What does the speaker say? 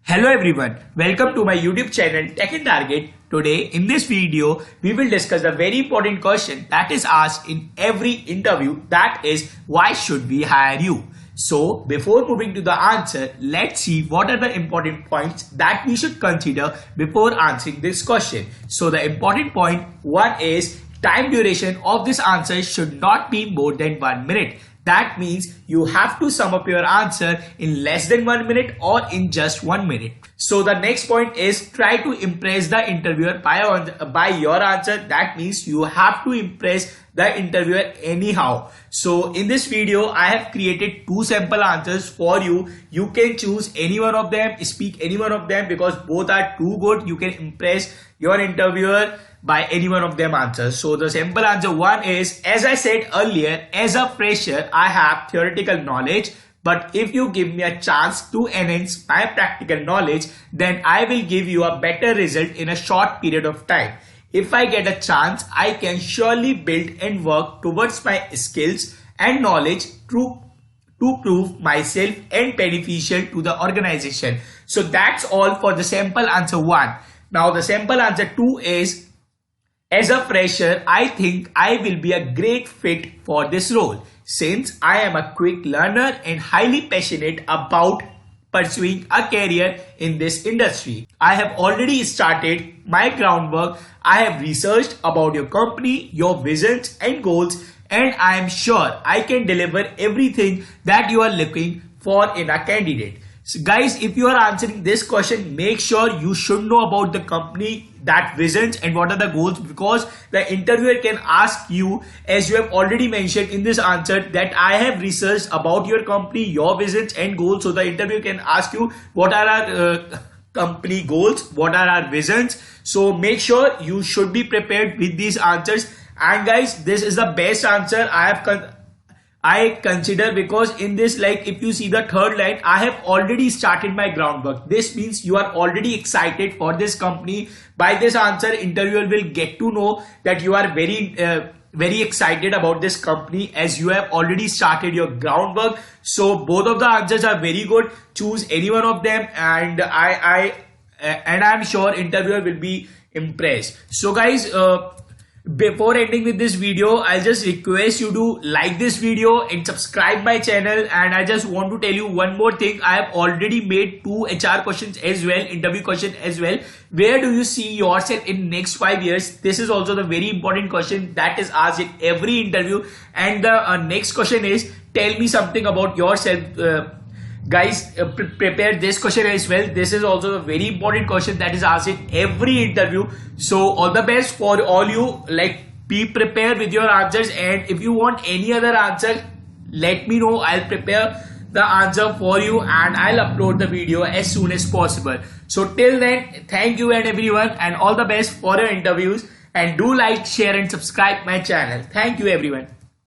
Hello everyone, welcome to my YouTube channel Tech and Target. Today in this video, we will discuss a very important question that is asked in every interview, that is, why should we hire you? So before moving to the answer, let's see what are the important points that we should consider before answering this question. So the important point one is time duration of this answer should not be more than 1 minute. That means you have to sum up your answer in less than 1 minute or in just 1 minute. So the next point is try to impress the interviewer by your answer. That means you have to impress the interviewer anyhow. So in this video, I have created 2 sample answers for you. You can choose any one of them, speak any one of them because both are too good. You can impress your interviewer by any one of them answers. So the simple answer 1 is, as I said earlier, as a fresher, I have theoretical knowledge, but if you give me a chance to enhance my practical knowledge, then I will give you a better result in a short period of time. If I get a chance, I can surely build and work towards my skills and knowledge to prove myself and beneficial to the organization. So that's all for the sample answer 1. Now the sample answer 2 is, as a fresher, I think I will be a great fit for this role since I am a quick learner and highly passionate about pursuing a career in this industry. I have already started my groundwork. I have researched about your company, your visions and goals, and I am sure I can deliver everything that you are looking for in a candidate. So guys, if you are answering this question, make sure you should know about the company, that visions and what are the goals, because the interviewer can ask you, as you have already mentioned in this answer, that I have researched about your company, your visions and goals. So the interviewer can ask you what are our company goals, what are our visions. So make sure you should be prepared with these answers. And guys, this is the best answer I consider, because in this, like if you see the third line, I have already started my groundwork. This means you are already excited for this company. By this answer, interviewer will get to know that you are very excited about this company, as you have already started your groundwork. So both of the answers are very good. Choose any one of them, and I'm sure interviewer will be impressed. So guys, before ending with this video, I'll just request you to like this video and subscribe my channel. And I just want to tell you one more thing. I have already made 2 HR questions as well, interview question as well. Where do you see yourself in next 5 years? This is also the very important question that is asked in every interview. And the next question is, tell me something about yourself. Guys, prepare this question as well. This is also a very important question that is asked in every interview. So all the best for all you. Like, be prepared with your answers, and if you want any other answer, let me know. I'll prepare the answer for you and I'll upload the video as soon as possible. So till then, thank you and everyone, and all the best for your interviews, and do like, share and subscribe my channel. Thank you everyone.